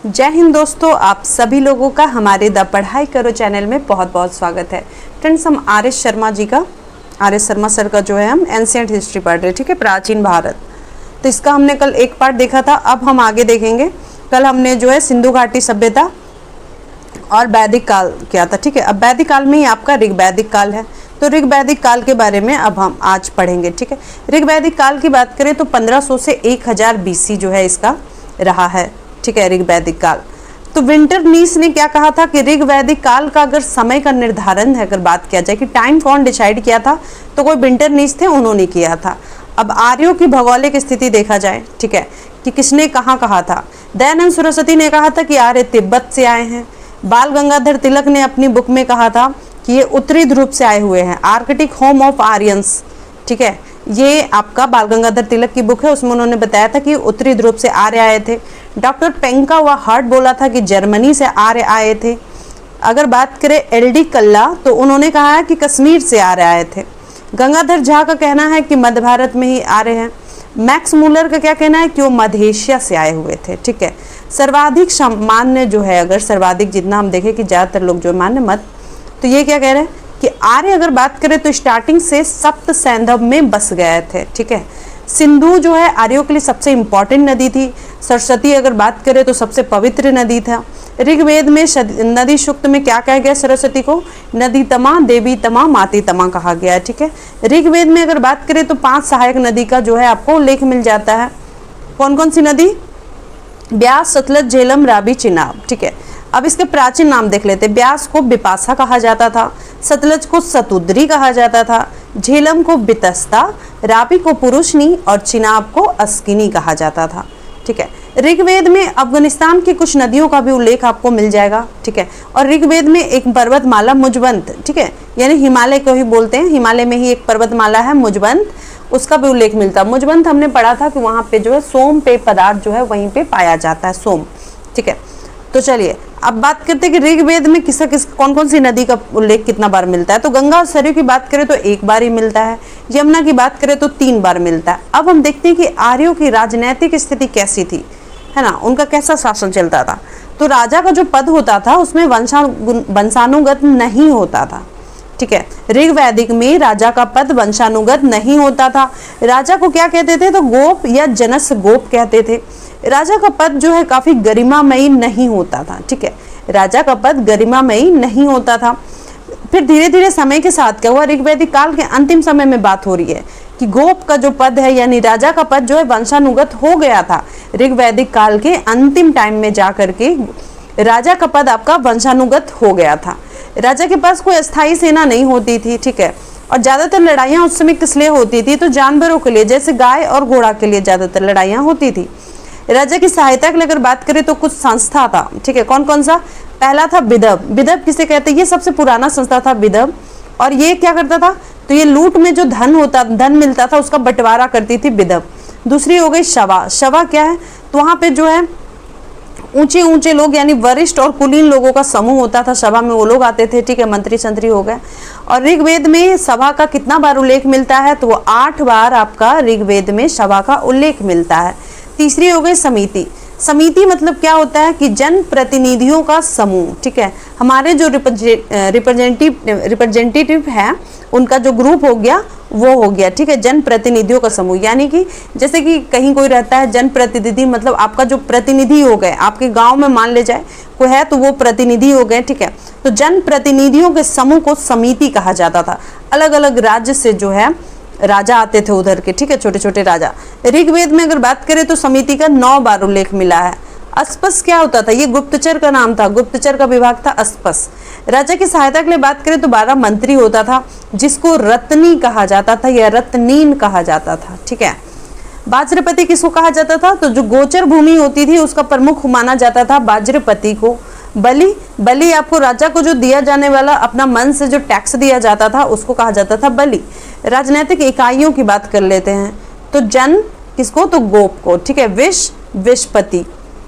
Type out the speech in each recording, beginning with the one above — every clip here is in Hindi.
जय हिंद दोस्तों, आप सभी लोगों का हमारे द पढ़ाई करो चैनल में बहुत बहुत स्वागत है। फ्रेंड्स, हम आर एस शर्मा सर का जो है हम एंशिएंट हिस्ट्री पढ़ रहे हैं, ठीक है, प्राचीन भारत। तो इसका हमने कल एक पार्ट देखा था, अब हम आगे देखेंगे। कल हमने जो है सिंधु घाटी सभ्यता और वैदिक काल किया था, ठीक है। अब वैदिक काल में ही आपका ऋग्वैदिक काल है, तो ऋग्वैदिक काल के बारे में अब हम आज पढ़ेंगे, ठीक है। ऋग्वैदिक काल की बात करें तो 1500 से 1000 BC जो है इसका रहा है, ठीक है, ऋग्वैदिक काल। तो विंटरनीस ने क्या कहा था कि ऋग्वैदिक काल का अगर समय का निर्धारण है, अगर बात किया जाए कि टाइम कौन डिसाइड किया था, तो कोई विंटरनीस थे, उन्होंने किया था। अब आर्यों की भौगोलिक स्थिति देखा जाए, ठीक है, कि किसने कहाँ कहा था। दयानंद सरस्वती ने कहा था कि आर्य तिब्बत से आए हैं। बाल गंगाधर तिलक ने अपनी बुक में कहा था कि ये उत्तरी ध्रुव से आए हुए हैं, आर्कटिक होम ऑफ आर्यंस, ठीक है। ये आपका बाल गंगाधर तिलक की बुक है, उसमें उन्होंने बताया था कि उत्तरी ध्रुव से आर्य आए थे। डॉक्टर पेंका व हार्ट बोला था कि जर्मनी से आर्य आए थे। अगर बात करें LD कल्ला, तो उन्होंने कहा है कि कश्मीर से आर्य आए थे। गंगाधर झा का कहना है कि मध्य भारत में ही आर्य हैं। मैक्स मूलर का क्या कहना है कि वो मध्य एशिया से आए हुए थे, ठीक है। सर्वाधिक मान्य जो है, अगर सर्वाधिक जितना हम देखें कि ज़्यादातर लोग जो मान्य मत, तो ये क्या कह रहे हैं कि आर्य अगर बात करें तो स्टार्टिंग से सप्त सैंधव में बस गए थे, ठीक है। सिंधु जो है आर्यों के लिए सबसे इंपॉर्टेंट नदी थी। सरस्वती अगर बात करें तो सबसे पवित्र नदी था। ऋग्वेद में नदी सूक्त में क्या कहा गया, सरस्वती को नदी तमा, देवी तमा, माती तमा कहा गया है, ठीक है। ऋग्वेद में अगर बात करें तो 5 सहायक नदी का जो है आपको उल्लेख मिल जाता है। कौन कौन सी नदी? ब्यास, सतलज, झेलम, रावी, चिनाब, ठीक है। अब इसके प्राचीन नाम देख लेते हैं। ब्यास को बिपाशा कहा जाता था, सतलज को सतुद्री कहा जाता था, झेलम को बितस्ता, रावी को पुरुषनी और चिनाब को अस्किनी कहा जाता था, ठीक है। ऋग्वेद में अफगानिस्तान की कुछ नदियों का भी उल्लेख आपको मिल जाएगा, ठीक है। और ऋग्वेद में एक पर्वतमाला मुजवंत, ठीक है, यानी हिमालय को ही बोलते हैं, हिमालय में ही एक पर्वतमाला है मुजवंत, उसका भी उल्लेख मिलता है। मुजवंत हमने पढ़ा था कि वहाँ पे जो है सोम पे पदार्थ जो है वहीं पे पाया जाता है, सोम, ठीक है। तो चलिए अब बात करते हैं कि ऋग्वेद में कौन कौन सी नदी का उल्लेख कितना बार मिलता है। तो गंगा और सरयू की बात करें तो 1 बार ही मिलता है। यमुना की बात करें तो 3 बार मिलता है। अब हम देखते हैं कि आर्यों की राजनैतिक स्थिति कैसी थी, है ना, उनका कैसा शासन चलता था। तो राजा का जो पद होता था उसमें वंशानुगत नहीं होता था, ठीक है। ऋग्वैदिक में राजा का पद वंशानुगत नहीं होता था। राजा को क्या कहते थे, तो गोप या जनस गोप कहते थे। राजा का पद जो है काफी गरिमामयी नहीं होता था, ठीक है। राजा का पद गरिमामयी नहीं होता था। फिर धीरे धीरे समय के साथ क्या हुआ, ऋग्वैदिक काल के अंतिम समय में बात हो रही है कि गोप का जो पद है यानी राजा का पद जो है वंशानुगत हो गया था। ऋग्वैदिक काल के अंतिम टाइम में जाकर के राजा का पद आपका वंशानुगत हो गया था। राजा के पास कोई अस्थायी सेना नहीं होती थी, ठीक है। और ज्यादातर लड़ाइयाँ उस समय किस लिए होती थी, तो जानवरों के लिए, जैसे गाय और घोड़ा के लिए ज्यादातर लड़ाइयाँ होती थी। राजा की सहायता के लिए अगर बात करें तो कुछ संस्था था, ठीक है। कौन कौन सा? पहला था विदव। विदव किसे कहते हैं? ये सबसे पुराना संस्था था विदव। और ये क्या करता था, तो ये लूट में जो धन मिलता था उसका बंटवारा करती थी विदव। दूसरी हो गई शवा। शवा क्या है, तो वहां पे जो है ऊंचे ऊंचे लोग यानी वरिष्ठ और कुलीन लोगों का समूह होता था, सभा में वो लोग आते थे, ठीक है, मंत्री संतरी हो गए। और ऋग्वेद में सभा का कितना बार उल्लेख मिलता है, तो वो 8 बार आपका ऋग्वेद में सभा का उल्लेख मिलता है। तीसरी हो गई समिति। समिति मतलब क्या होता है कि जन प्रतिनिधियों का समूह, ठीक है। हमारे जो रिप्रेजेंटेटिव है उनका जो ग्रुप हो गया वो हो गया, ठीक है, जन प्रतिनिधियों का समूह। यानी कि जैसे कि कहीं कोई रहता है जन प्रतिनिधि, मतलब आपका जो प्रतिनिधि हो गए, आपके गांव में मान ले जाए कोई है तो वो प्रतिनिधि हो गए, ठीक है। तो जन प्रतिनिधियों के समूह को समिति कहा जाता था। अलग अलग राज्य से जो है राजा आते थे उधर के, ठीक है, छोटे छोटे राजा। ऋग्वेद में अगर बात करें तो समिति का 9 बार उल्लेख मिला है। अस्पस क्या होता था, ये गुप्तचर का नाम था, गुप्तचर का विभाग था अस्पस। राजा की सहायता के लिए बात करें तो 12 मंत्री होता था, जिसको रत्नी कहा जाता था या रत्नीन कहा जाता था, ठीक है। बाज्रपति किसको कहा जाता था, तो जो गोचर भूमि होती थी उसका प्रमुख माना जाता था बाज्रपति को। बलि आपको राजा को जो दिया जाने वाला अपना मन से जो टैक्स दिया जाता था उसको कहा जाता था बलि। राजनीतिक इकाइयों की बात कर लेते हैं, तो जन किसको, तो गोप को, ठीक है। विषपति,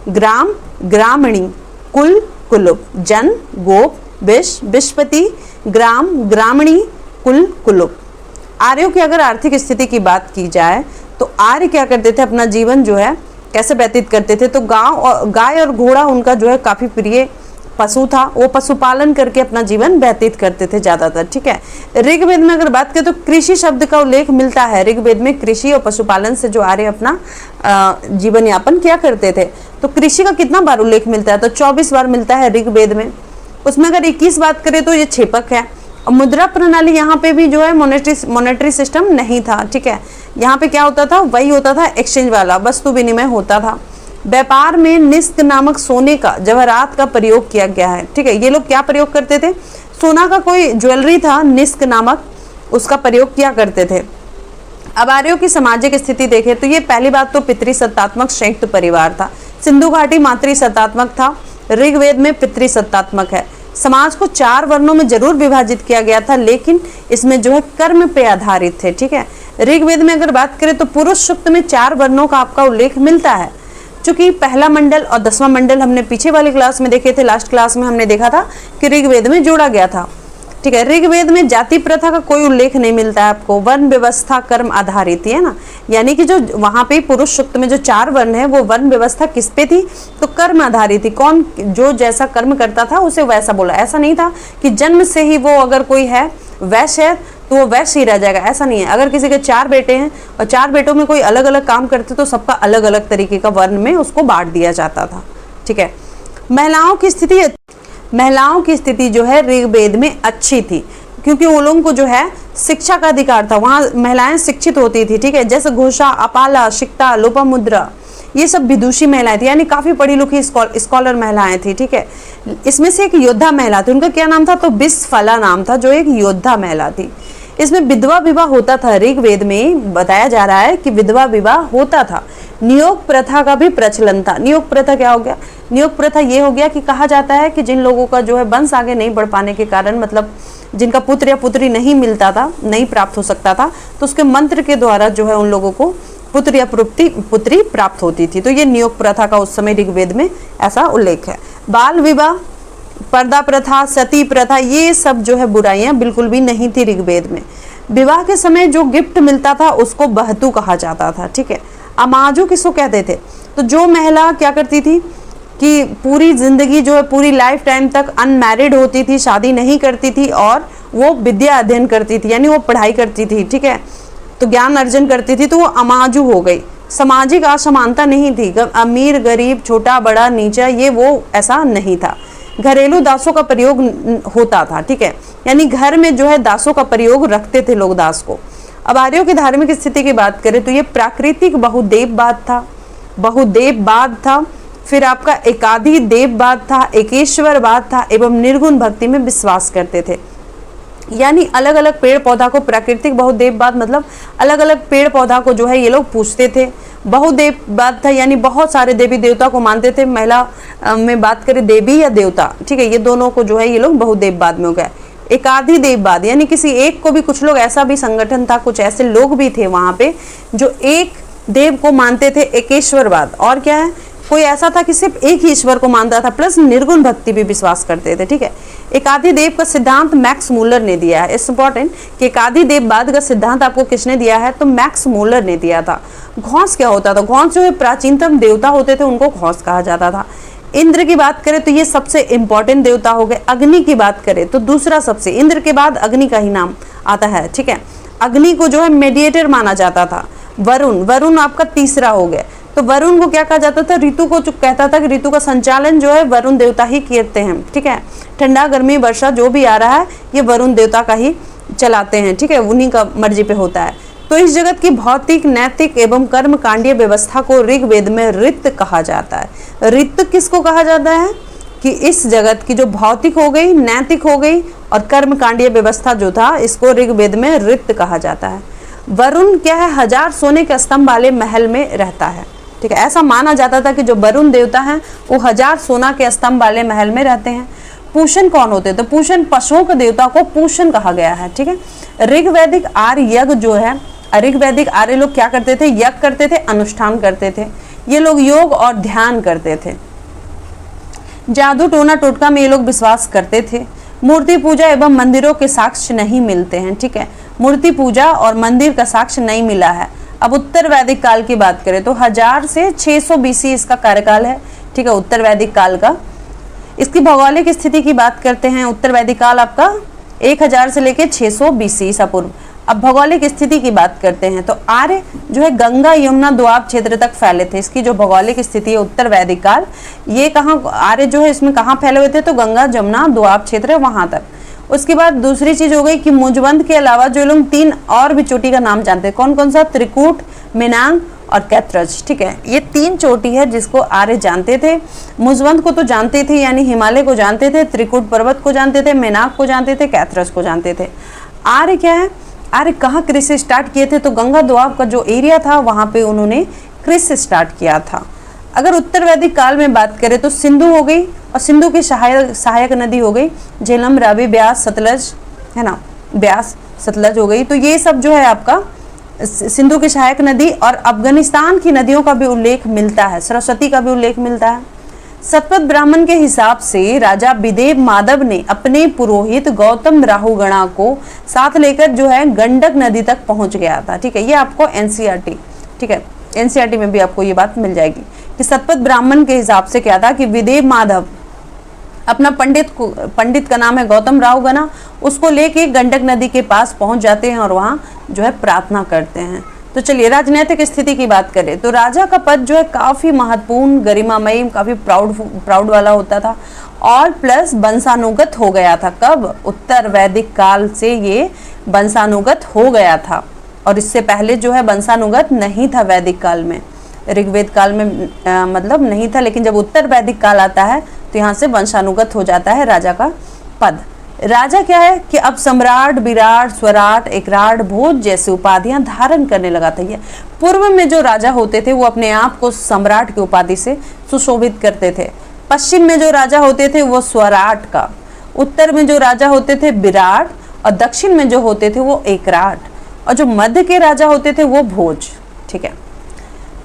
ग्राम ग्रामणी, कुल कुलुप। जन, गोप, विषपति, ग्राम ग्रामणी, कुल कुलुप। आर्यों की अगर आर्थिक स्थिति की बात की जाए तो आर्य क्या करते थे, अपना जीवन जो है कैसे व्यतीत करते थे, तो गाय और घोड़ा उनका जो है काफी प्रिय पशु था, वो पशुपालन करके अपना जीवन व्यतीत करते थे ज्यादातर। ठीक है, ऋग्वेद में अगर बात करें तो कृषि शब्द का उल्लेख मिलता है। ऋग्वेद में कृषि और पशुपालन से जो आर्य अपना जीवन यापन किया करते थे। तो कृषि का कितना बार उल्लेख मिलता है, तो 24 बार मिलता है ऋग्वेद में। उसमें अगर 21 बात करें तो ये छेपक है। और मुद्रा प्रणाली यहाँ पे भी जो है मॉनेटरी सिस्टम नहीं था। ठीक है, यहाँ पे क्या होता था, वही होता था एक्सचेंज वाला, वस्तु विनिमय होता था। व्यापार में निस्क नामक सोने का, जवाहरात का प्रयोग किया गया है। ठीक है, ये लोग क्या प्रयोग करते थे, सोना का कोई ज्वेलरी था निस्क नामक, उसका प्रयोग किया करते थे। अब आर्यों की सामाजिक स्थिति देखें तो ये पहली बात तो पितृसत्तात्मक संयुक्त परिवार था। सिंधु घाटी मातृसत्तात्मक था, ऋग्वेद में पितृसत्तात्मक है। समाज को 4 वर्णों में जरूर विभाजित किया गया था, लेकिन इसमें जो है कर्म पे आधारित थे। ठीक है, ऋग्वेद में अगर बात करें तो पुरुष सूक्त में 4 वर्णों का आपका उल्लेख मिलता है। चूंकि पहला मंडल और 10वां मंडल हमने पीछे वाली क्लास में देखे थे, लास्ट क्लास में हमने देखा था कि ऋग्वेद में जोड़ा गया था। ठीक है, ऋग्वेद में जाति प्रथा का कोई उल्लेख नहीं मिलता है आपको, वर्ण व्यवस्था कर्म आधारित है ना, यानी कि जो वहां पे पुरुष सूक्त में जो 4 वर्ण है वो वर्ण व्यवस्था किस पे थी, तो कर्म आधारित थी। कौन जो जैसा कर्म करता था उसे वैसा बोला, ऐसा नहीं था कि जन्म से ही वो अगर कोई है वैश्य है तो वो वैश्य ही रह जाएगा, ऐसा नहीं है। अगर किसी के 4 बेटे हैं और 4 बेटों में कोई अलग अलग काम करते तो सबका अलग अलग तरीके का वर्ण में उसको बांट दिया जाता था। ठीक है, महिलाओं की स्थिति जो है ऋग्वेद में अच्छी थी, क्योंकि उन लोगों को जो है शिक्षा का अधिकार था, वहाँ महिलाएं शिक्षित होती थी। ठीक है, जैसे घोषा, अपाला, शिक्ता, लोपामुद्रा, ये सब विदुषी महिलाएं थी, यानी काफी पढ़ी लिखी स्कॉलर महिलाएं थी। ठीक है, इसमें से एक योद्धा महिला थी, उनका क्या नाम था, तो बिस्फला नाम था, जो एक योद्धा महिला थी। इसमें विधवा विवाह होता था, ऋग्वेद में बताया जा रहा है कि विधवा विवाह होता था। नियोग प्रथा का भी प्रचलन था। नियोग प्रथा क्या हो गया, नियोग प्रथा ये हो गया कि कहा जाता है कि जिन लोगों का जो है वंश आगे नहीं बढ़ पाने के कारण, मतलब जिनका पुत्र या पुत्री नहीं मिलता था, नहीं प्राप्त हो सकता था, तो उसके मंत्र के द्वारा जो है उन लोगों को पुत्र या पुत्री प्राप्त होती थी। तो ये नियोग प्रथा का उस समय ऋग्वेद में ऐसा उल्लेख है। बाल विवाह, पर्दा प्रथा, सती प्रथा, ये सब जो है बुराइयां बिल्कुल भी नहीं थी ऋग्वेद में। विवाह के समय जो गिफ्ट मिलता था उसको बहतू कहा जाता था। ठीक है, अमाजू किसको कहते थे, तो जो महिला क्या करती थी कि पूरी जिंदगी जो है पूरी लाइफ टाइम तक अनमैरिड होती थी, शादी नहीं करती थी और वो विद्या अध्ययन करती थी, यानी वो पढ़ाई करती थी। ठीक है, तो ज्ञान अर्जन करती थी, तो वो अमाजू हो गई। सामाजिक असमानता नहीं थी, अमीर गरीब, छोटा बड़ा नीचा, ये वो ऐसा नहीं था। घरेलू दासों का प्रयोग होता था। ठीक है, यानी घर में जो है दासों का प्रयोग रखते थे लोग दास को। अब आर्यों की धार्मिक स्थिति की बात करें तो ये प्राकृतिक बहुदेववाद था, फिर आपका एकाधी देववाद था, एकेश्वरवाद था एवं निर्गुण भक्ति में विश्वास करते थे। यानी अलग अलग पेड़ पौधा को, प्राकृतिक बहुदेववाद मतलब अलग अलग पेड़ पौधा को जो है ये लोग पूजते थे। बहुदेववाद था यानी बहुत सारे देवी देवता को मानते थे। महिला में बात करें देवी या देवता, ठीक है, ये दोनों को जो है ये लोग बहुदेववाद में हो गया। एकाधी देववाद यानी किसी एक को भी, कुछ लोग ऐसा भी संगठन था, कुछ ऐसे लोग भी थे वहां पे जो एक देव को मानते थे। एकेश्वरवाद, और क्या है, कोई ऐसा था कि सिर्फ एक ही ईश्वर को मानता था, प्लस निर्गुण भक्ति भी विश्वास करते थे। ठीक है, एकाधी देव का सिद्धांत मैक्स मूलर ने दिया है। इट्स इंपॉर्टेंट कि एकाधी देववाद का सिद्धांत आपको किसने दिया है, तो मैक्स मूलर ने दिया था। घोष क्या होता था, घोष जो है प्राचीनतम देवता होते थे, उनको घोष कहा जाता था। इंद्र की बात करें तो ये सबसे इंपॉर्टेंट देवता हो गए। अग्नि की बात करें तो दूसरा सबसे, इंद्र के बाद अग्नि का ही नाम आता है। ठीक है, अग्नि को जो है मेडिएटर माना जाता था। वरुण आपका तीसरा हो गया। तो वरुण को क्या कहा जाता था, ऋतु को कहता था कि ऋतु का संचालन जो है वरुण देवता ही करते हैं। ठीक है, ठंडा गर्मी वर्षा जो भी आ रहा है ये वरुण देवता का ही चलाते हैं। ठीक है, उन्हीं का मर्जी पे होता है। तो इस जगत की भौतिक, नैतिक एवं कर्मकांडीय व्यवस्था को ऋग्वेद में ऋत कहा जाता है। ऋत किसको कहा जाता है कि इस जगत की जो भौतिक हो गई, नैतिक हो गई और कर्मकांडीय व्यवस्था जो था, इसको ऋग्वेद में ऋत कहा जाता है। वरुण क्या है, 1000 सोने के स्तंभ वाले महल में रहता है। ठीक है, ऐसा माना जाता था कि जो वरुण देवता हैं वो 1000 सोना के स्तंभ वाले महल में रहते हैं। पूषण कौन होते, तो पूषण पशुओं के देवता को पूषण कहा गया है। ठीक है, ऋग्वैदिक आर्य यज्ञ जो है, ऋग्वैदिक आर्य लोग क्या करते थे, यज्ञ करते थे, अनुष्ठान करते थे। ये लोग योग और ध्यान करते थे। जादू टोना टोटका में ये लोग विश्वास करते थे। मूर्ति पूजा एवं मंदिरों के साक्ष्य नहीं मिलते हैं। ठीक है, मूर्ति पूजा और मंदिर का साक्ष्य नहीं मिला है। अब उत्तर वैदिक काल की बात करें तो 1000 से 600 बीसी इसका कार्यकाल है, ठीक है, उत्तर वैदिक काल का। इसकी भौगोलिक स्थिति की बात करते हैं, उत्तर वैदिक काल आपका 1000 से लेकर 600 बीसी ईसा पूर्व। अब भौगोलिक स्थिति की बात करते हैं तो आर्य जो है गंगा यमुना दोआब क्षेत्र तक फैले थे। इसकी जो भौगोलिक स्थिति है उत्तर वैदिक काल, ये कहाँ आर्य जो है इसमें कहाँ फैले हुए थे, तो गंगा जमुना दोआब क्षेत्र है वहां तक। उसके बाद दूसरी चीज हो गई कि मुजवंत के अलावा जो लोग 3 और भी चोटी का नाम जानते हैं, कौन कौन सा, त्रिकूट, मेनांग और कैत्रज, ठीक है, ये 3 चोटी है जिसको आर्य जानते थे। मुजवंत को तो जानते थे, यानी हिमालय को जानते थे, त्रिकूट पर्वत को जानते थे, मेनाक को जानते थे, कैत्रज को जानते थे। आर्य क्या है, आर्य कहाँ कृषि स्टार्ट किए थे, तो गंगा दोआब का जो एरिया था वहां पे उन्होंने कृषि स्टार्ट किया था। अगर उत्तर वैदिक काल में बात करें तो सिंधु हो गई, और सिंधु की सहायक नदी हो गई झेलम, रावी, ब्यास, सतलज, है ना, ब्यास, सतलज हो गई। तो ये सब जो है आपका सिंधु की सहायक नदी। और अफगानिस्तान की नदियों का भी उल्लेख मिलता है, सरस्वती का भी उल्लेख मिलता है। सतपथ ब्राह्मण के हिसाब से राजा विदेव माधव ने अपने पुरोहित गौतम राहुगणा को साथ लेकर जो है गंडक नदी तक पहुंच गया था, ठीक है, ये आपको एनसीईआरटी, ठीक है, एनसीईआरटी में भी आपको ये बात मिल जाएगी कि सतपथ ब्राह्मण के हिसाब से क्या था कि विदेव माधव अपना पंडित का नाम है गौतम राहुगणा, उसको लेके गंडक नदी के पास पहुंच जाते हैं और वहां जो है प्रार्थना करते हैं। तो चलिए राजनीतिक स्थिति की बात करें तो राजा का पद जो है काफी महत्वपूर्ण, गरिमामयी, काफी प्राउड वाला होता था और प्लस वंशानुगत हो गया था। कब, उत्तर वैदिक काल से ये वंशानुगत हो गया था, और इससे पहले जो है वंशानुगत नहीं था वैदिक काल में, ऋग्वेद काल में मतलब नहीं था, लेकिन जब उत्तर वैदिक काल आता है तो यहाँ से वंशानुगत हो जाता है राजा का पद। राजा क्या है कि अब सम्राट, विराट, स्वराट, एकराट, भोज जैसी उपाधियां धारण करने लगा था। ये पूर्व में जो राजा होते थे वो अपने आप को सम्राट की उपाधि से सुशोभित करते थे। पश्चिम में जो राजा होते थे वो स्वराट का, उत्तर में जो राजा होते थे विराट, और दक्षिण में जो होते थे वो एकराट, और जो मध्य के राजा होते थे वो भोज, ठीक है।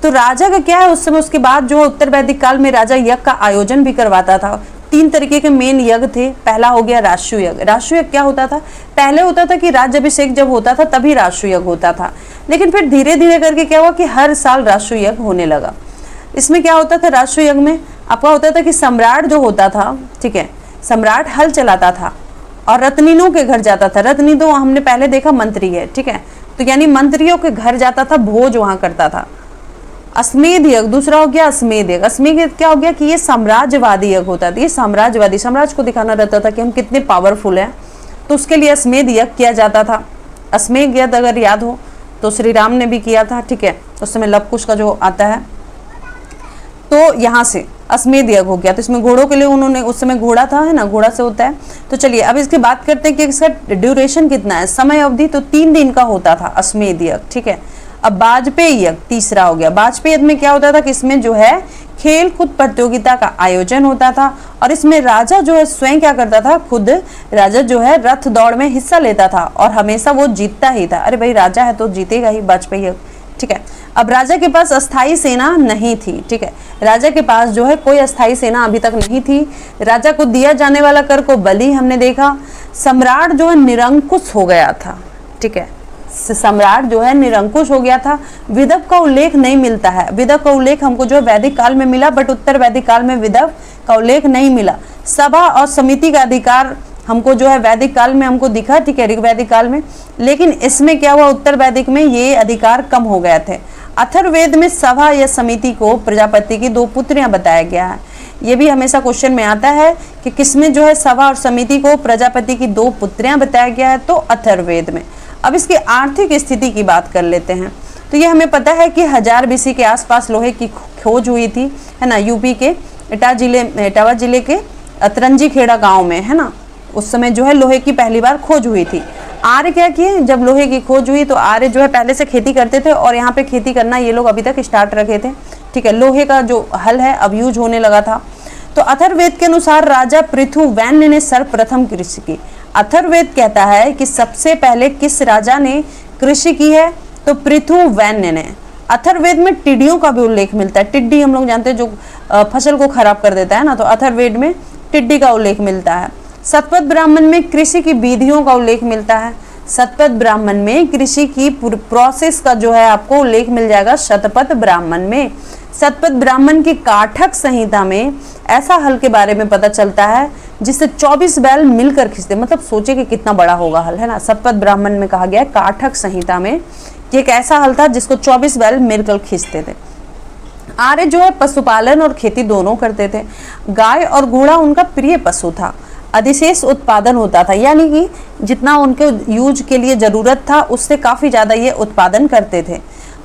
तो राजा का क्या है उस समय, उसके बाद जो उत्तर वैदिक काल में राजा यज्ञ का आयोजन भी करवाता था। 3 तरीके के मेन यज्ञ थे। पहला हो गया राष्ट्रीय यज्ञ। राष्ट्रीय यज्ञ क्या होता था, पहले होता था कि राज्याभिषेक जब होता था तभी राष्ट्रीय यज्ञ होता था, लेकिन फिर धीरे धीरे करके क्या हुआ कि हर साल राष्ट्रीय यज्ञ होने लगा। इसमें क्या होता था, राष्ट्रीय यज्ञ में आपका होता था कि सम्राट जो होता था, ठीक है, सम्राट हल चलाता था और रत्नीनों के घर जाता था। रत्नी तो हमने पहले देखा मंत्री है, ठीक है, तो यानी मंत्रियों के घर जाता था, भोज वहां करता था। अश्वमेध यज्ञ दूसरा हो गया। अश्वमेध यज्ञ, अश्वमेध यज्ञ क्या हो गया कि ये साम्राज्यवादी यज्ञ होता था। ये साम्राज्यवादी, साम्राज्य को दिखाना रहता था कि हम कितने पावरफुल हैं, तो उसके लिए अश्वमेध यज्ञ किया जाता था। अश्वमेध यज्ञ अगर याद हो तो श्री राम ने भी किया था, ठीक है, उस समय लवकुश का जो आता है, तो यहाँ से अश्वमेध यज्ञ हो गया। तो इसमें घोड़ों के लिए उन्होंने उस समय घोड़ा था, है ना, घोड़ा से होता है। तो चलिए अब इसकी बात करते हैं कि इसका ड्यूरेशन कितना है, समय अवधि, तो 3 दिन का होता था अश्वमेध यज्ञ, ठीक है। अब वाजपेयी यज्ञ तीसरा हो गया। वाजपेयी यज्ञ में क्या होता था कि इसमें जो है खेल कूद प्रतियोगिता का आयोजन होता था, और इसमें राजा जो है स्वयं क्या करता था, खुद राजा जो है रथ दौड़ में हिस्सा लेता था और हमेशा वो जीतता ही था। अरे भाई राजा है तो जीतेगा ही, वाजपेयी यज्ञ, ठीक है। अब राजा के पास अस्थायी सेना नहीं थी, ठीक है, राजा के पास जो है कोई अस्थायी सेना अभी तक नहीं थी। राजा को दिया जाने वाला कर को बलि हमने देखा। सम्राट जो है निरंकुश हो गया था, ठीक है, सम्राट जो है निरंकुश हो गया था। विधव का उल्लेख नहीं मिलता है। विधव का उल्लेख हमको जो है वैदिक काल में मिला, बट उत्तर वैदिक काल में विधव का उल्लेख नहीं मिला। सभा और समिति का अधिकार हमको जो है वैदिक काल में हमको दिखा, ठीक है, ऋग्वैदिक काल में, लेकिन इसमें क्या हुआ, उत्तर वैदिक में ये अधिकार कम हो गए थे। अथर्ववेद में सभा या समिति को प्रजापति की 2 पुत्रियां बताया गया है। ये भी हमेशा क्वेश्चन में आता है कि किसमें जो है सभा और समिति को प्रजापति की 2 पुत्रियां बताया गया है, तो अथर्ववेद में। अब इसकी आर्थिक स्थिति की बात कर लेते हैं। तो ये हमें पता है कि 1000 बीसी के आसपास लोहे की खोज हुई थी, है ना, यूपी के इटावा जिले के अतरंजी खेड़ा गांव में, है ना, उस समय जो है लोहे की पहली बार खोज हुई थी। आर्य क्या किए, जब लोहे की खोज हुई तो आर्य जो है पहले से खेती करते थे और यहाँ पे खेती करना ये लोग अभी तक स्टार्ट रखे थे, ठीक है। लोहे का जो हल है अब यूज होने लगा था। तो अथर्ववेद के अनुसार राजा पृथुवैन्य ने सर्वप्रथम कृषि की। अथर्ववेद कहता है कि सबसे पहले किस राजा ने कृषि की है, तो पृथुवैन्य ने। अथर्ववेद में टिड्डियों का भी उल्लेख मिलता है। टिड्डी हम लोग जानते हैं जो फसल को खराब कर देता है ना, तो अथर्ववेद में टिड्डी का उल्लेख मिलता है। सतपथ ब्राह्मण में कृषि की विधियों का उल्लेख मिलता है। शतपथ ब्राह्मण में कृषि की प्रोसेस का जो है आपको उल्लेख मिल जाएगा शतपथ ब्राह्मण में। शतपथ ब्राह्मण की काठक संहिता में ऐसा हल के बारे में पता चलता है जिससे 24 बैल मिलकर खींचते, मतलब सोचे कि कितना बड़ा होगा हल, है ना। शतपथ ब्राह्मण में कहा गया है काठक संहिता में कि एक ऐसा हल था जिसको 24 बैल मिलकर खींचते थे। आर्य जो है पशुपालन और खेती दोनों करते थे। गाय और घोड़ा उनका प्रिय पशु था। अधिशेष उत्पादन होता था, यानी कि जितना उनके यूज के लिए जरूरत था उससे काफी ज्यादा ये उत्पादन करते थे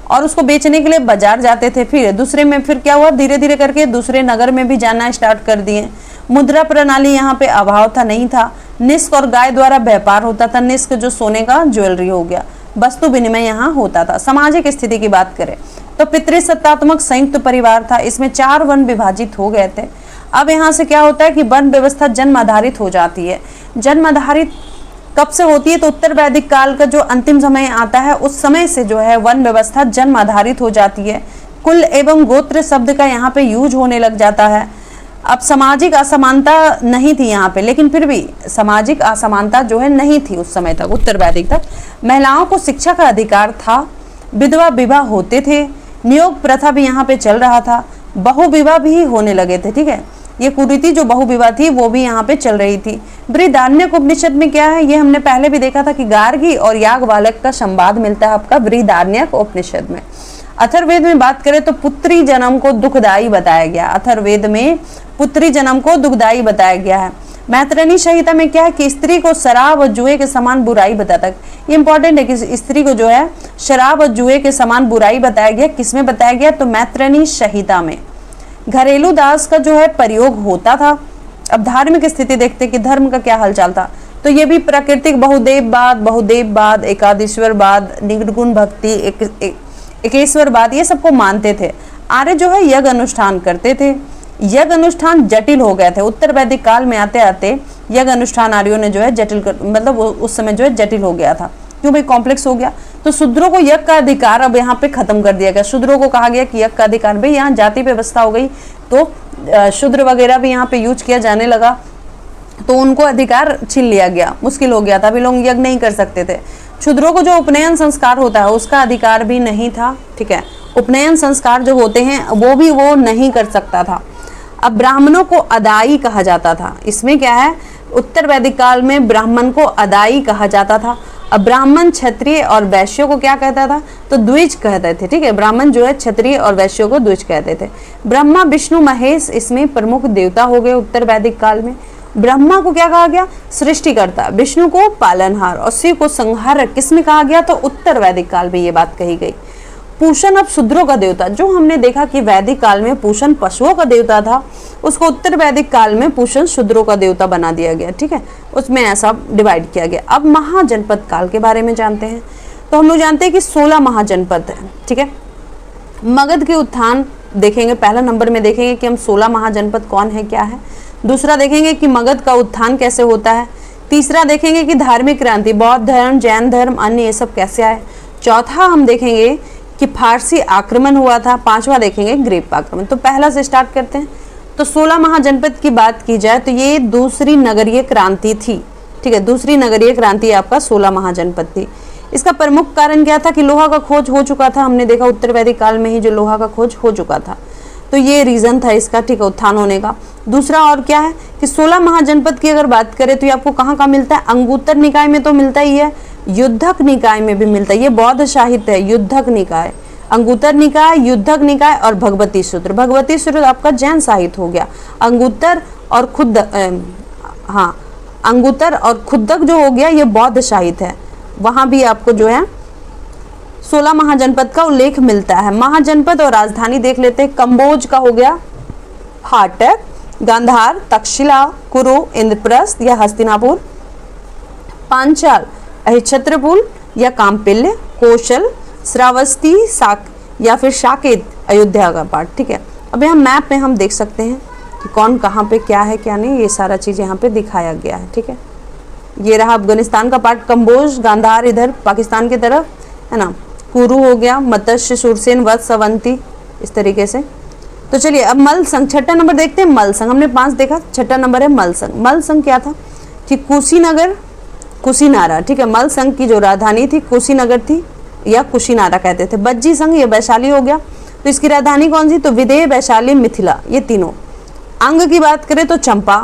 और उसको बेचने के लिए बाजार जाते थे। फिर दूसरे में फिर क्या हुआ, धीरे धीरे करके दूसरे नगर में भी जाना स्टार्ट कर दिए। मुद्रा प्रणाली यहाँ पे अभाव था, नहीं था। निष्क और गाय द्वारा व्यापार होता था। निष्क जो सोने का ज्वेलरी हो गया, वस्तु विनिमय यहाँ होता था। सामाजिक स्थिति की बात करें तो पितृसत्तात्मक संयुक्त परिवार था। इसमें 4 वन विभाजित हो गए थे। अब यहाँ से क्या होता है कि वन व्यवस्था जन्म आधारित हो जाती है। जन्म आधारित कब से होती है, तो उत्तर वैदिक काल का जो अंतिम समय आता है उस समय से जो है वन व्यवस्था जन्म आधारित हो जाती है। कुल एवं गोत्र शब्द का यहाँ पे यूज होने लग जाता है। अब सामाजिक असमानता नहीं थी यहाँ पे, लेकिन फिर भी सामाजिक असमानता जो है नहीं थी उस समय तक, उत्तर वैदिक तक। महिलाओं को शिक्षा का अधिकार था। विधवा विवाह होते थे। नियोग प्रथा भी यहाँ पे चल रहा था। बहुविवाह भी होने लगे थे, ठीक है। ये कुरीति जो बहुविवाह थी वो भी यहाँ पे चल रही थी। बृहदारण्यक उपनिषद में क्या है, ये हमने पहले भी देखा था कि गार्गी और याज्ञवल्क्य का संवाद मिलता है आपका बृहदारण्यक उपनिषद में। अथर्ववेद में बात करें तो पुत्री जन्म को दुखदायी बताया गया। अथर्ववेद में पुत्री जन्म को दुखदायी बताया गया है। मैत्रेयी संहिता में क्या है कि स्त्री को शराब और जुए के समान बुराई बताता है। ये इंपॉर्टेंट है कि स्त्री को जो है शराब और जुए के समान बुराई बताया गया। किसमें बताया गया, तो मैत्रेयी संहिता में। घरेलू दास का जो है प्रयोग होता था। अब धार्मिक स्थिति देखते कि धर्म का क्या हालचाल था, तो ये भी प्राकृतिक बहुदेववाद, एकादीश्वरवाद, निर्गुण भक्ति, एकेश्वरवाद, ये सबको मानते थे। आर्य जो है यज्ञ अनुष्ठान करते थे। यज्ञ अनुष्ठान जटिल हो गए थे। उत्तर वैदिक काल में आते आते यज्ञ अनुष्ठान आर्यों ने जो है जटिल मतलब उस समय जो है जटिल हो गया था। क्यों भाई, कॉम्प्लेक्स हो गया। तो शूद्रों को यज्ञ का अधिकार अब यहाँ पे खत्म कर दिया गया। शूद्रों को कहा गया कि यज्ञ का अधिकार, भाई यहाँ जाति व्यवस्था हो गई तो शूद्र वगैरह भी यहाँ पे यूज किया जाने लगा, तो उनको अधिकार छीन लिया गया, मुश्किल हो गया था। अभी लोग यज्ञ नहीं कर सकते थे। शूद्रों को जो उपनयन संस्कार होता है उसका अधिकार भी नहीं था, ठीक है। उपनयन संस्कार जो होते हैं वो नहीं कर सकता था। अब ब्राह्मणों को अदाई कहा जाता था। इसमें क्या है, उत्तर वैदिक काल में ब्राह्मण को अदाई कहा जाता था। अब ब्राह्मण क्षत्रिय और वैश्यों को क्या कहता था, तो द्विज कहते थे, ठीक है। ब्राह्मण जो है क्षत्रिय और वैश्यों को द्विज कहते थे। ब्रह्मा विष्णु महेश इसमें प्रमुख देवता हो गए उत्तर वैदिक काल में। ब्रह्मा को क्या कहा गया, सृष्टिकर्ता। विष्णु को पालनहार और शिव को संहारक। किसमें कहा गया, तो उत्तर वैदिक काल में ये बात कही गई। पूषण अब शूद्रों का देवता। जो हमने देखा कि वैदिक काल में पूषण पशुओं का देवता था, उसको उत्तर वैदिक काल में पूषण शूद्रों का देवता बना दिया गया, ठीक है। उसमें ऐसा डिवाइड किया गया। अब महाजनपद काल के बारे में जानते हैं। तो हम लोग जानते हैं कि 16 महाजनपद है, ठीक है। मगध के उत्थान देखेंगे, पहला नंबर में देखेंगे कि हम 16 महाजनपद कौन है, क्या है। दूसरा देखेंगे कि मगध का उत्थान कैसे होता है। तीसरा देखेंगे कि धार्मिक क्रांति, बौद्ध धर्म, जैन धर्म, अन्य ये सब कैसे आए। चौथा हम देखेंगे कि फारसी आक्रमण हुआ था। पांचवा देखेंगे ग्रीक आक्रमण। तो पहला से स्टार्ट करते हैं। तो 16 महाजनपद की बात की जाए तो ये दूसरी नगरीय क्रांति थी, ठीक है। दूसरी नगरीय क्रांति आपका 16 महाजनपद थी। इसका प्रमुख कारण क्या था कि लोहा का खोज हो चुका था। हमने देखा उत्तर वैदिक काल में ही जो लोहा का खोज हो चुका था, तो ये रीजन था इसका, ठीक है, उत्थान होने का। दूसरा और क्या है कि 16 महाजनपद की अगर बात करें तो ये आपको कहाँ मिलता है, अंगुत्तर निकाय में तो मिलता ही है, युद्धक निकाय में भी मिलता है। ये बौद्ध साहित्य है, युद्धक निकाय, अंगुत्तर निकाय, युद्धक निकाय और भगवती सूत्र। भगवती सूत्र आपका जैन साहित्य हो गया। अंगुत्तर और अंगुत्तर और खुद्दक जो हो गया ये बौद्ध साहित्य है। वहां भी आपको जो है 16 महाजनपद का उल्लेख मिलता है। महाजनपद और राजधानी देख लेते हैं। कंबोज का हो गया हाटक, गांधार, तक्षशिला, कुरु, इंद्रप्रस्थ या हस्तिनापुर, पांचाल, अहिच्छत्रपुर या कामपिल्य, कौशल, श्रावस्ती, या फिर साकेत, अयोध्या का पार्ट, ठीक है। अब यहाँ मैप में हम देख सकते हैं कि कौन कहाँ पे क्या है क्या नहीं, ये सारा चीज़ यहाँ पे दिखाया गया है, ठीक है। ये रहा अफगानिस्तान का पार्ट, कंबोज, गांधार इधर पाकिस्तान की तरफ, है ना। कुरु हो गया, मत्स्य, सुरसेन, वत्स, अवंती, इस तरीके से। तो चलिए अब मलसंग, छठा नंबर देखते हैं। मलसंग हमने 5 देखा, छठा नंबर है मलसंग। मलसंग क्या था कि कुशीनगर, कुशीनारा, ठीक है। मल संघ की जो राजधानी थी कुशीनगर थी या कुशीनारा कहते थे। बज्जी संघ ये वैशाली हो गया, तो इसकी राजधानी कौन सी, तो विदेह, वैशाली, मिथिला, ये तीनों। अंग की बात करें तो चंपा,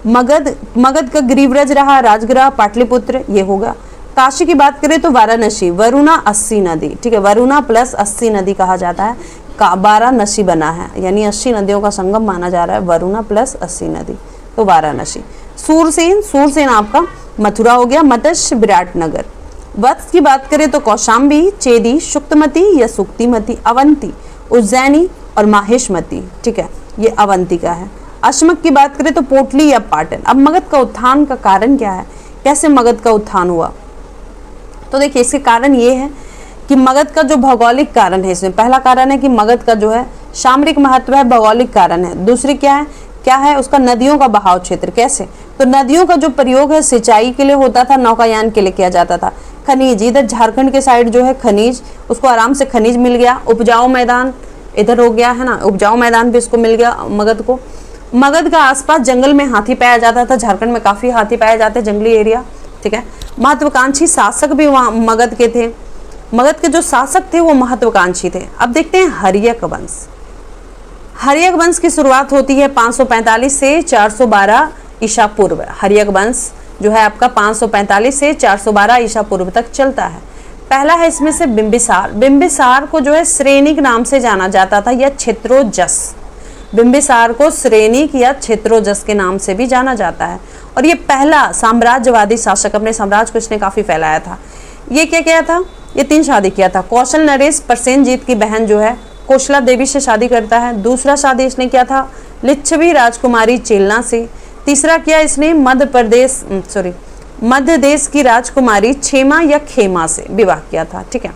मगध, मगध का गिरिव्रज रहा राजगृह पाटलिपुत्र, ये होगा। काशी की बात करें तो वाराणसी, वरुणा, अस्सी नदी, ठीक है। वरुणा प्लस अस्सी नदी कहा जाता है, वाराणसी बना है, यानी 80 नदियों का संगम माना जा रहा है, वरुणा प्लस 80 नदी, तो वाराणसी। सूरसेन, सूरसेन आपका मथुरा हो गया। मत्स्य, विराटनगर। वत्स की बात करें तो कौशाम्बी, चेदी, शुक्तमती या सुक्तिमती, अवंती, उज्जैनी और माहेशमती, ठीक है, ये अवंती का है। अश्मक की बात करें तो पोटली या पाटन। अब मगध का उत्थान का कारण क्या है, कैसे मगध का उत्थान हुआ, तो देखिए इसके कारण ये है कि मगध का जो भौगोलिक कारण है, इसमें पहला कारण है कि मगध का जो है सामरिक महत्व है, भौगोलिक कारण है। दूसरी क्या है उसका नदियों का बहाव क्षेत्र। कैसे, तो नदियों का जो प्रयोग है सिंचाई के लिए होता था, नौकायान के लिए किया जाता था। खनिज, इधर झारखंड के साइड जो है खनिज, उसको आराम से खनिज मिल गया। उपजाऊ मैदान इधर हो गया है ना, उपजाऊ मैदान भी इसको मिल गया मगध को। मगध का आसपास जंगल में हाथी पाया जाता था, झारखंड में काफी हाथी पाए जाते हैं, जंगली एरिया, ठीक है। महत्वाकांक्षी शासक भी वहाँ मगध के थे, मगध के जो शासक थे वो महत्वाकांक्षी थे। अब देखते हैं हर्यक वंश। हर्यक वंश की शुरुआत होती है 545 से 412 ईसा पूर्व। हर्यक वंश जो है आपका 545 से 412 ईसा पूर्व तक चलता है। पहला है इसमें से बिंबिसार। बिंबिसार को जो है श्रेणिक नाम से जाना जाता था या क्षेत्रोजस। बिंबिसार को श्रेणिक या क्षेत्रोजस के नाम से भी जाना जाता है, और ये पहला साम्राज्यवादी शासक, अपने साम्राज्य को इसने काफी फैलाया था। ये क्या किया था, ये 3 शादी किया था। कौशल नरेश प्रसेनजीत की बहन जो है कौशला देवी से शादी करता है। दूसरा शादी इसने किया था लिच्छवी राजकुमारी चेलना से। तीसरा किया इसने मध्य देश की राजकुमारी क्षेमा या खेमा से विवाह किया था, ठीक है।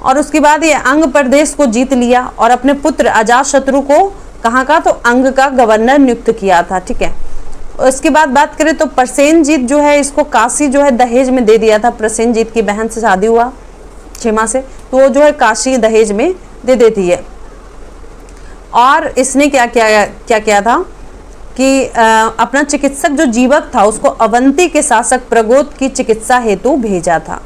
और उसके बाद ये अंग प्रदेश को जीत लिया और अपने पुत्र अजातशत्रु को कहाँ का, तो अंग का गवर्नर नियुक्त किया था, ठीक है। उसके बाद बात करें तो प्रसेनजीत जो है इसको काशी जो है दहेज में दे दिया था। प्रसेनजीत की बहन से शादी हुआ क्षेमा से, तो वो जो है काशी दहेज में दे देती है। और इसने क्या किया था कि अपना चिकित्सक जो जीवक था उसको अवंती के शासक प्रगोत की चिकित्सा हेतु भेजा था।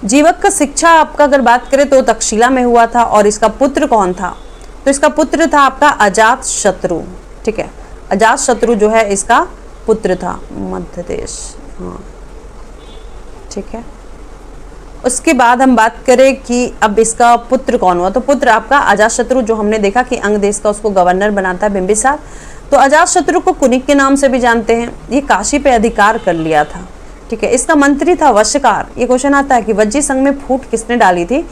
जीवक का शिक्षा आपका अगर बात करें तो तक्षशिला में हुआ था। और इसका पुत्र कौन था, तो इसका पुत्र था आपका अजातशत्रु, ठीक है। अजातशत्रु जो है इसका पुत्र था, मध्य देश, हाँ, ठीक है। उसके बाद हम बात करें कि अब इसका पुत्र कौन हुआ, तो पुत्र आपका अजातशत्रु, जो हमने देखा कि अंग देश का उसको गवर्नर बनाता है बिंबिसार। तो अजातशत्रु को कुनिक के नाम से भी जानते हैं। ये काशी पे अधिकार कर लिया था, ठीक है। इसका मंत्री था वश्यकार। ये क्वेश्चन आता है कि वज्जी संघ में फूट किसने डाली थी,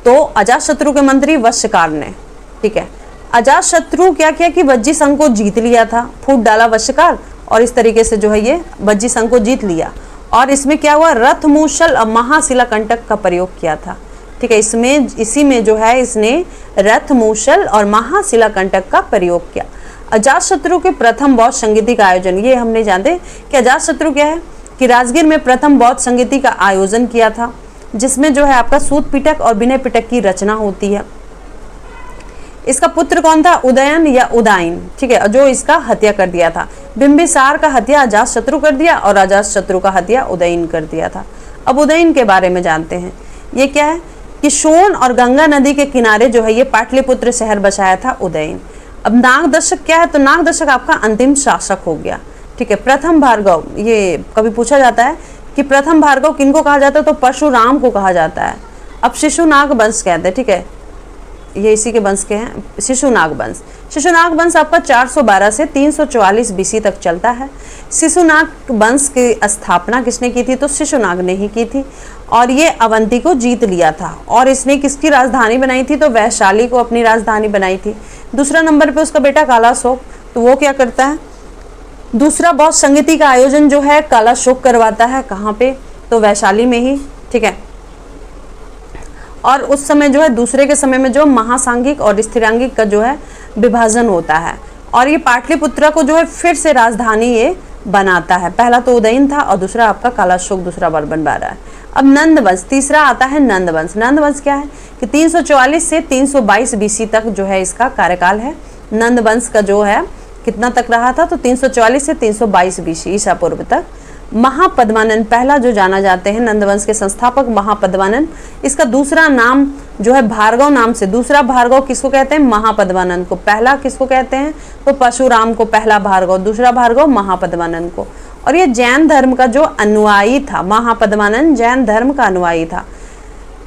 तो अजातशत्रु के मंत्री वश्यकार ने, ठीक है। अजातशत्रु क्या किया कि वज्जी संघ को जीत लिया था, फूट डाला वश्यकार, और इस तरीके से जो है ये वज्जी संघ को जीत लिया। और इसमें क्या हुआ, रथमूसल और महाशिलाकंटक का प्रयोग किया था, ठीक है। इसी में जो है इसने रथमूसल और महाशिलाकंटक का प्रयोग किया। अजातशत्रु के प्रथम बौद्ध संगीति का आयोजन, ये हमने जानते कि अजातशत्रु क्या है कि राजगीर में प्रथम बौद्ध संगीति का आयोजन किया था, जिसमें जो है आपका सूत पिटक और विनय पिटक की रचना होती है। इसका पुत्र कौन था, उदयन या उदायन, ठीक है, जो इसका हत्या कर दिया था। बिंबिसार का हत्या अजातशत्रु कर दिया और अजातशत्रु का हत्या उदयन कर दिया था। अब उदयन के बारे में जानते हैं। ये क्या है कि सोन और गंगा नदी के किनारे जो है ये पाटलिपुत्र शहर बसाया था उदयन। अब नागदशक क्या है, तो नागदशक आपका अंतिम शासक हो गया, ठीक है। प्रथम भार्गव, ये कभी पूछा जाता है कि प्रथम भार्गव किनको कहा जाता है, तो परशुराम को कहा जाता है। अब शिशुनाग वंश कहते हैं, ठीक है, ये इसी के वंश के हैं, शिशुनाग वंश। शिशुनाग वंश आपका 412 से 344 बीसी तक चलता है। शिशुनाग वंश की स्थापना किसने की थी, तो शिशुनाग ने ही की थी, और ये अवंती को जीत लिया था। और इसने किसकी राजधानी बनाई थी, तो वैशाली को अपनी राजधानी बनाई थी। दूसरा नंबर पे उसका बेटा कालाशोक, तो वो क्या करता है, दूसरा बौद्ध संगीति का आयोजन जो है कालाशोक करवाता है। कहाँ पे, तो वैशाली में ही, ठीक है। और उस समय जो है दूसरे के समय में जो महासांगिक और स्थिरांगिक का जो है विभाजन होता है, और ये पाटलिपुत्र को जो है फिर से राजधानी ये बनाता है। पहला तो उदयन था और दूसरा आपका कालाशोक दूसरा बार बन रहा है। अब नंद वंश, तीसरा आता है नंद वंश। नंद वंश क्या है कि 344 से 322 बीसी तक जो है इसका कार्यकाल है। नंद वंश का जो है कितना तक रहा था, तो 344 से 322 बीसी ईसा पूर्व तक। महापद्मानंद पहला जो जाना जाते हैं नंदवंश के संस्थापक महापद्मानंद। इसका दूसरा नाम जो है भार्गव नाम से, दूसरा भार्गव किसको कहते हैं? महापद्मानंद को। पहला किसको कहते हैं? तो परशुराम को पहला भार्गव, दूसरा भार्गव महापद्मानंद को। और ये जैन धर्म का जो अनुयायी था, महापद्मानंद जैन धर्म का अनुयायी था।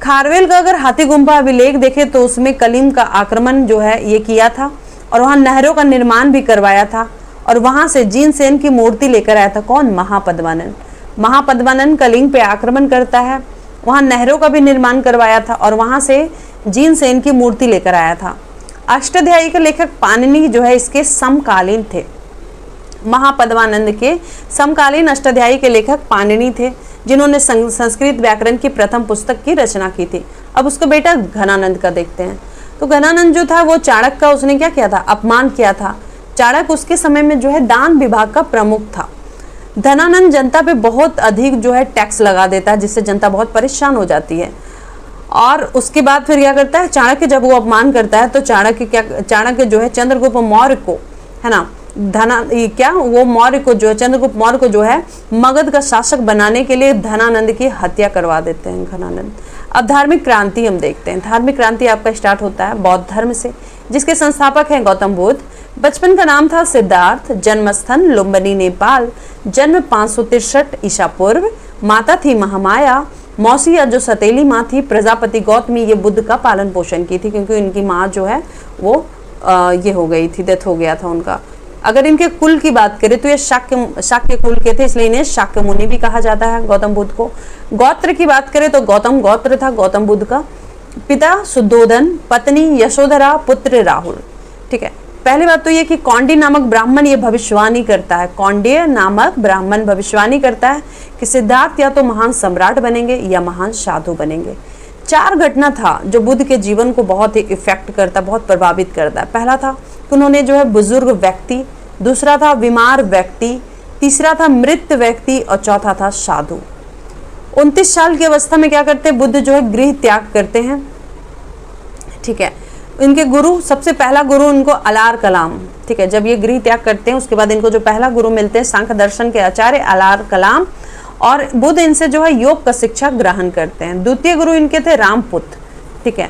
खारवेल का अगर हाथी गुम्फा अभिलेख देखे तो उसमें कलिंग का आक्रमण जो है ये किया था और वहाँ नहरों का निर्माण भी करवाया था और वहां से जीनसेन की मूर्ति लेकर आया था। कौन? महापद्मानंद। महापद्मानंद कलिंग पे आक्रमण करता है, वहां नहरों का भी निर्माण करवाया था और वहां से जीनसेन की मूर्ति लेकर आया था। अष्टाध्यायी के लेखक पाणिनि जो है इसके समकालीन थे। महापद्मानंद के समकालीन अष्टाध्यायी के लेखक पाणिनि थे, जिन्होंने संस्कृत व्याकरण की प्रथम पुस्तक की रचना की थी। अब उसका बेटा घनानंद का देखते हैं। तो घनानंद जो था वो चाणक्य का उसने क्या किया था? अपमान किया था। चाणक्य उसके समय में जो है दान विभाग का प्रमुख था। धनानंद जनता पे बहुत अधिक जो है टैक्स लगा देता है, जिससे जनता बहुत परेशान हो जाती है। और उसके बाद फिर क्या करता है चाणक्य? जब वो अपमान करता है तो चाणक्य जो है चंद्रगुप्त मौर्य को, है ना, मौर्य को जो है चंद्रगुप्त मौर्य को जो है मगध का शासक बनाने के लिए धनानंद की हत्या करवा देते हैं घनानंद। अब धार्मिक क्रांति हम देखते हैं। धार्मिक क्रांति आपका स्टार्ट होता है बौद्ध धर्म से, जिसके संस्थापक हैं गौतम बुद्ध। बचपन का नाम था सिद्धार्थ, जन्मस्थान लुम्बिनी नेपाल, जन्म 563 ईसा पूर्व, माता थी महामाया, मौसी या जो सतीली माँ थी प्रजापति गौतमी, ये बुद्ध का पालन पोषण की थी क्योंकि इनकी माँ जो है वो ये हो गई थी, डेथ हो गया था उनका। अगर इनके कुल की बात करें तो ये शाक्य कुल के थे, इसलिए इन्हें शाक्य मुनि भी कहा जाता है गौतम बुद्ध को। गोत्र की बात करें तो गौतम गोत्र था गौतम बुद्ध का। पिता शुद्धोधन, पत्नी यशोधरा, पुत्र राहुल। ठीक है, पहली बात तो ये कि कौंडी नामक ब्राह्मण ये भविष्यवाणी करता है, कौंडिय नामक ब्राह्मण भविष्यवाणी करता है कि सिद्धार्थ या तो महान सम्राट बनेंगे या महान साधु बनेंगे। 4 घटना था जो बुद्ध के जीवन को बहुत ही इफेक्ट करता, बहुत प्रभावित करता है। पहला था कि उन्होंने जो है बुजुर्ग व्यक्ति, दूसरा था बीमार व्यक्ति, तीसरा था मृत व्यक्ति और चौथा था साधु। 29 साल की अवस्था में क्या करते हैं बुद्ध जो है गृह त्याग करते हैं। ठीक है, इनके गुरु, सबसे पहला गुरु इनको अलार कलाम। ठीक है, जब ये गृह त्याग करते हैं उसके बाद इनको जो पहला गुरु मिलते हैं सांख्य दर्शन के आचार्य अलार कलाम, और बुद्ध इनसे जो है योग का शिक्षा ग्रहण करते हैं। द्वितीय गुरु इनके थे रामपुत्र। ठीक है,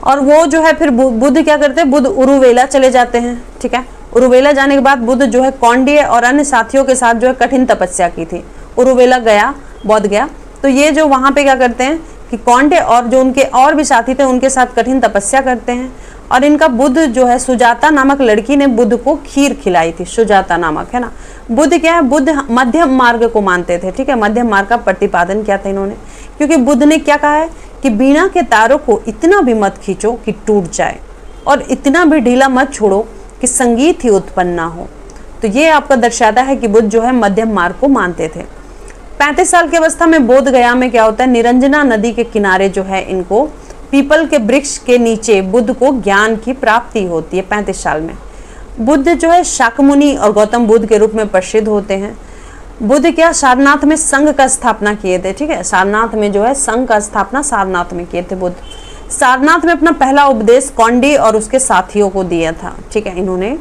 और वो जो है फिर बुद्ध क्या करते हैं, बुद्ध उरुवेला चले जाते हैं। ठीक है, उरुवेला जाने के बाद बुद्ध जो है कौंडिय और अन्य साथियों के साथ जो है कठिन तपस्या की थी। उरुवेला गया, बौद्ध गया, तो ये जो वहाँ पे क्या करते हैं कि कौंडिय और जो उनके और भी साथी थे उनके साथ कठिन तपस्या करते हैं। और इनका बुद्ध जो है सुजाता नामक लड़की ने बुद्ध को खीर खिलाई थी, सुजाता नामक, है ना। बुद्ध क्या है, बुद्ध मध्यम मार्ग को मानते थे। ठीक है, मध्यम मार्ग का प्रतिपादन किया था इन्होंने, क्योंकि बुद्ध ने क्या कहा है कि बीणा के तारों को इतना भी मत खींचो कि टूट जाए और इतना भी ढीला मत छोड़ो कि संगीत ही उत्पन्न ना हो। तो ये आपका दर्शाता है कि बुद्ध जो है मध्यम मार्ग को मानते थे। 35 साल की अवस्था में बोध गया में क्या होता है, निरंजना नदी के किनारे जो है इनको पीपल के वृक्ष के नीचे बुद्ध को ज्ञान की प्राप्ति होती है। 35 साल में बुद्ध जो है शाक्यमुनि और गौतम बुद्ध के रूप में प्रसिद्ध होते हैं। बुद्ध क्या सारनाथ में संघ का स्थापना किए थे। ठीक है, सारनाथ में जो है संघ का स्थापना सारनाथ में किए थे बुद्ध। सारनाथ में अपना पहला उपदेश कौंडी और उसके साथियों को दिया था। ठीक है, इन्होंने,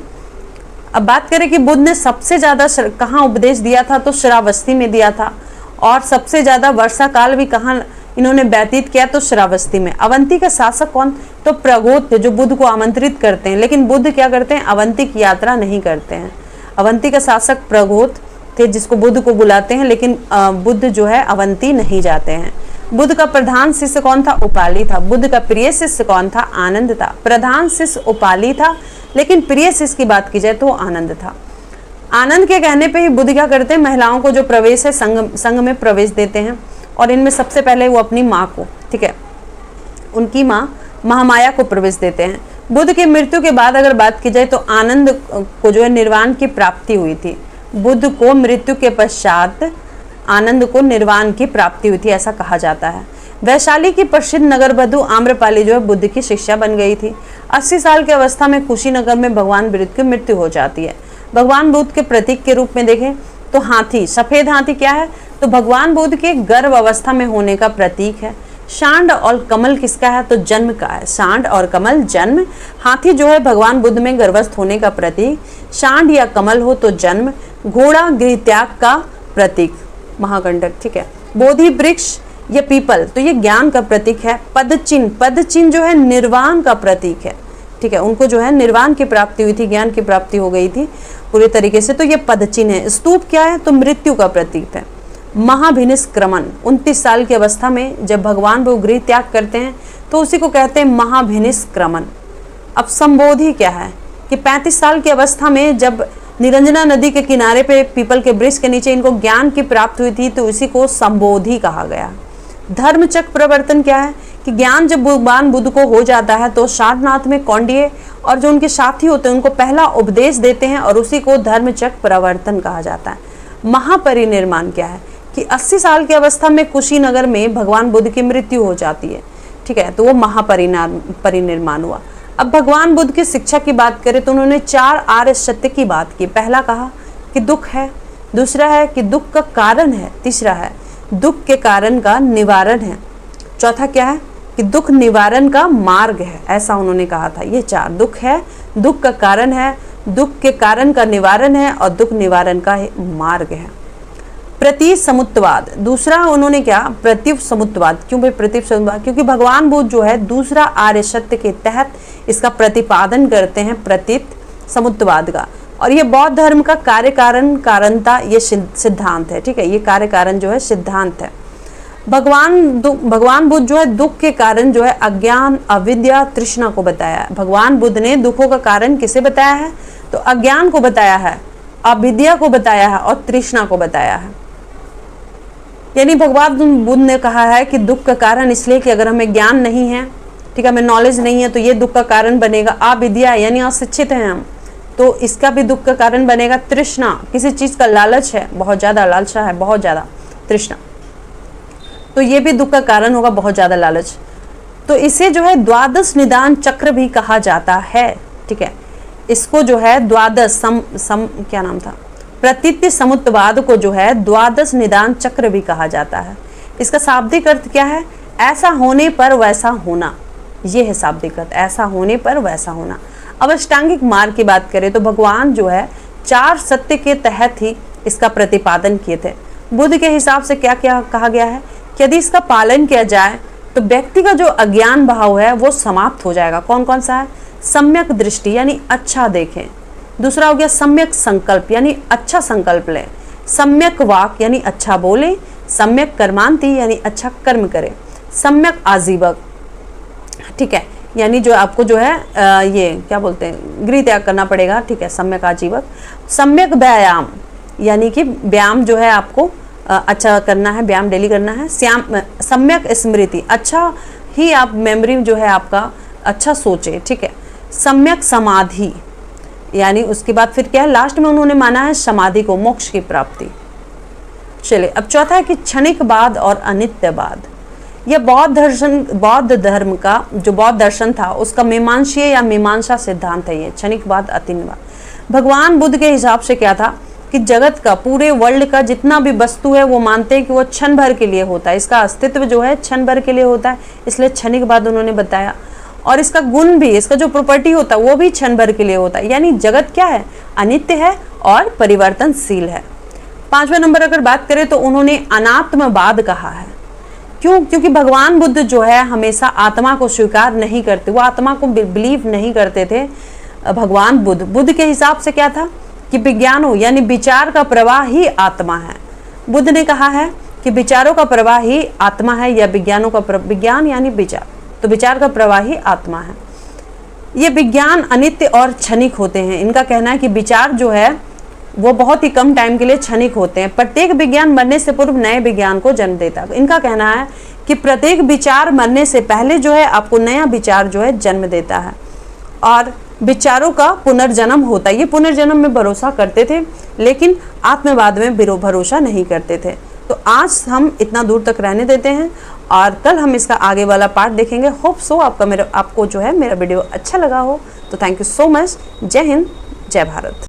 अब बात करें कि बुद्ध ने सबसे ज्यादा कहाँ उपदेश दिया था, तो श्रावस्ती में दिया था। और सबसे ज्यादा वर्षा काल भी कहाँ इन्होंने व्यतीत किया, तो श्रावस्ती में। अवंती का शासक कौन, तो प्रगोत थे, जो बुद्ध को आमंत्रित करते हैं, लेकिन बुद्ध क्या करते हैं, अवंती की यात्रा नहीं करते हैं। अवंती का शासक प्रगोत थे, जिसको बुद्ध को बुलाते हैं, लेकिन बुद्ध जो है अवंती नहीं जाते हैं। बुद्ध का प्रधान शिष्य कौन था, उपाली था। बुद्ध का प्रिय शिष्य कौन था, आनंद था। प्रधान शिष्य उपाली था, लेकिन प्रिय शिष्य की बात की जाए तो आनंद था। आनंद के कहने पे ही बुद्ध क्या करते हैं, महिलाओं को जो प्रवेश है संघ में प्रवेश देते हैं। और इनमें सबसे पहले वो अपनी माँ को, ठीक है, उनकी माँ महामाया को प्रवेश देते हैं। बुद्ध की मृत्यु के बाद अगर बात की जाए तो आनंद को जो है निर्वाण की प्राप्ति हुई थी। बुद्ध को मृत्यु के पश्चात आनंद को निर्वाण की प्राप्ति हुई थी, ऐसा कहा जाता है। वैशाली की प्रसिद्ध नगरवधु आम्रपाली जो है बुद्ध की शिष्या बन गई थी। 80 साल की अवस्था में कुशीनगर में भगवान बुद्ध की मृत्यु हो जाती है। भगवान बुद्ध के प्रतीक के रूप में देखें तो हाथी, सफेद हाथी क्या है, तो भगवान बुद्ध के गर्भ अवस्था में होने का प्रतीक है। सांड और कमल किसका है, तो जन्म का है। सांड और कमल जन्म, हाथी जो है भगवान बुद्ध में गर्भस्थ होने का प्रतीक। सांड या कमल हो तो जन्म, घोड़ा गृह त्याग का प्रतीक, महाकंटक, ठीक है। बोधि वृक्ष या पीपल, तो ये ज्ञान का प्रतीक है। पदचिन्ह, पदचिन्ह जो है निर्वाण का प्रतीक है, ठीक है। उनको जो है निर्वाण की प्राप्ति हुई थी, ज्ञान की प्राप्ति हो गई थी पूरी तरीके से, तो ये पदचिन्ह है। स्तूप क्या है, तो मृत्यु का प्रतीक है। महाभिनिष्क्रमण, 29 साल की अवस्था में जब भगवान वो गृह त्याग करते हैं तो उसी को कहते हैं महाभिनिष्क्रमण। अब संबोधि क्या है कि 35 साल की अवस्था में जब निरंजना नदी के किनारे पे पीपल के वृक्ष के नीचे इनको ज्ञान की प्राप्ति हुई थी तो उसी को संबोधि कहा गया। धर्मचक्र प्रवर्तन क्या है कि ज्ञान जब भगवान बुद्ध को हो जाता है तो सारनाथ में कौंडिन्य और जो उनके साथी होते हैं उनको पहला उपदेश देते हैं और उसी को धर्मचक्र प्रवर्तन कहा जाता है। महापरिनिर्वाण क्या है कि 80 साल की अवस्था में कुशीनगर में भगवान बुद्ध की मृत्यु हो जाती है, ठीक है, तो वो महापरिनिर्वाण हुआ। अब भगवान बुद्ध की शिक्षा की बात करें तो उन्होंने 4 आर्य सत्य की बात की। पहला कहा कि दुख है, दूसरा है कि दुख का कारण है, तीसरा है दुख के कारण का निवारण है, चौथा क्या है कि दुख निवारण का मार्ग है, ऐसा उन्होंने कहा था। ये 4 दुख है, दुख का कारण है, दुख के कारण का निवारण है और दुख निवारण का मार्ग है। प्रतिसमुत्तवाद, दूसरा उन्होंने क्या, प्रतिसमुत्तवाद। क्यों भाई प्रतिसमुत्तवाद, क्योंकि भगवान बुद्ध जो है दूसरा आर्य सत्य के तहत इसका प्रतिपादन करते हैं, प्रतिसमुत्तवाद का। और ये बौद्ध धर्म का कार्य कारण कारणता ये सिद्धांत है, ठीक है, ये कार्य कारण जो है सिद्धांत है। भगवान बुद्ध जो है दुख के कारण जो है अज्ञान, अविद्या, तृष्णा को बताया है। भगवान बुद्ध ने दुखों का कारण किसे बताया है, तो अज्ञान को बताया है, अविद्या को बताया है और तृष्णा को बताया है। यानी भगवान बुद्ध ने कहा है कि दुख का कारण इसलिए कि अगर हमें ज्ञान नहीं है, ठीक है, हमें नॉलेज नहीं है तो ये दुख का कारण बनेगा। अविद्या यानी अशिक्षित हैं हम, तो इसका भी दुख का कारण बनेगा। तृष्णा, किसी चीज़ का लालच है, बहुत ज़्यादा लालसा है, बहुत ज़्यादा तृष्णा, तो ये भी दुख का कारण होगा, बहुत ज़्यादा लालच। तो इसे जो है द्वादश निदान चक्र भी कहा जाता है, ठीक है। इसको जो है द्वादश क्या नाम था, प्रतीत्य समुत्तवाद को जो है द्वादश निदान चक्र भी कहा जाता है। इसका शाब्दिक अर्थ क्या है, ऐसा होने पर वैसा होना, ये है शाब्दिक अर्थ, ऐसा होने पर वैसा होना। अब अष्टांगिक मार्ग की बात करें तो भगवान जो है 4 सत्य के तहत ही इसका प्रतिपादन किए थे। बुद्ध के हिसाब से क्या क्या कहा गया है कि यदि इसका पालन किया जाए तो व्यक्ति का जो अज्ञान भाव है वो समाप्त हो जाएगा। कौन कौन सा है, सम्यक दृष्टि यानी अच्छा देखें, दूसरा हो गया सम्यक संकल्प यानी अच्छा संकल्प लें, सम्यक वाक यानी अच्छा बोलें, सम्यक कर्मांति यानी अच्छा कर्म करें, सम्यक आजीवक, ठीक है, यानी जो आपको जो है ये क्या बोलते हैं, गृह त्याग करना पड़ेगा, ठीक है, सम्यक आजीवक। सम्यक व्यायाम यानी कि व्यायाम जो है आपको अच्छा करना है, व्यायाम डेली करना है। सम्यक स्मृति, अच्छा ही आप मेमोरी जो है आपका अच्छा सोचे, ठीक है। सम्यक समाधि यानी उसके बाद फिर क्या है, लास्ट में उन्होंने माना है समाधि को, मोक्ष की प्राप्ति। चलिए अब चौथा है कि क्षणिकवाद और अनित्यवाद। यह बौद्ध धर्म का जो बौद्ध दर्शन था उसका मीमांसीय या मीमांसा सिद्धांत है। ये क्षणिकवाद, अतिन्यवाद। भगवान बुद्ध के हिसाब से क्या था कि जगत का, पूरे वर्ल्ड का जितना भी वस्तु है वो मानते हैं कि वो क्षण भर के लिए होता है, इसका अस्तित्व जो है क्षण भर के लिए होता है, इसलिए क्षणिकवाद उन्होंने बताया। और इसका गुण भी, इसका जो प्रॉपर्टी होता है वो भी क्षण भर के लिए होता है, यानी जगत क्या है, अनित्य है और परिवर्तनशील है। 5वां नंबर अगर बात करें तो उन्होंने अनात्मवाद कहा है। क्यों, क्योंकि भगवान बुद्ध जो है हमेशा आत्मा को स्वीकार नहीं करते, वो आत्मा को बिलीव नहीं करते थे। भगवान बुद्ध के हिसाब से क्या था कि विज्ञानो यानी विचार का प्रवाह ही आत्मा है। बुद्ध ने कहा है कि विचारों का प्रवाह ही आत्मा है, या विज्ञानों का विज्ञान यानी विचार, तो विचार का प्रवाह ही आत्मा है। ये विज्ञान अनित्य और क्षणिक होते हैं। इनका कहना है कि विचार जो है वो बहुत ही कम टाइम के लिए क्षणिक होते हैं। प्रत्येक विज्ञान मरने से पूर्व नए विज्ञान को जन्म देता है। इनका कहना है कि प्रत्येक विचार मरने से पहले जो है आपको नया विचार जो है जन्म देता है, और विचारों का पुनर्जन्म होता है। ये पुनर्जन्म में भरोसा करते थे, लेकिन आत्मवाद में भरोसा नहीं करते थे। तो आज हम इतना दूर तक रहने देते हैं और कल हम इसका आगे वाला पार्ट देखेंगे। होप सो आपको जो है मेरा वीडियो अच्छा लगा हो। तो थैंक यू सो मच। जय हिंद, जय भारत।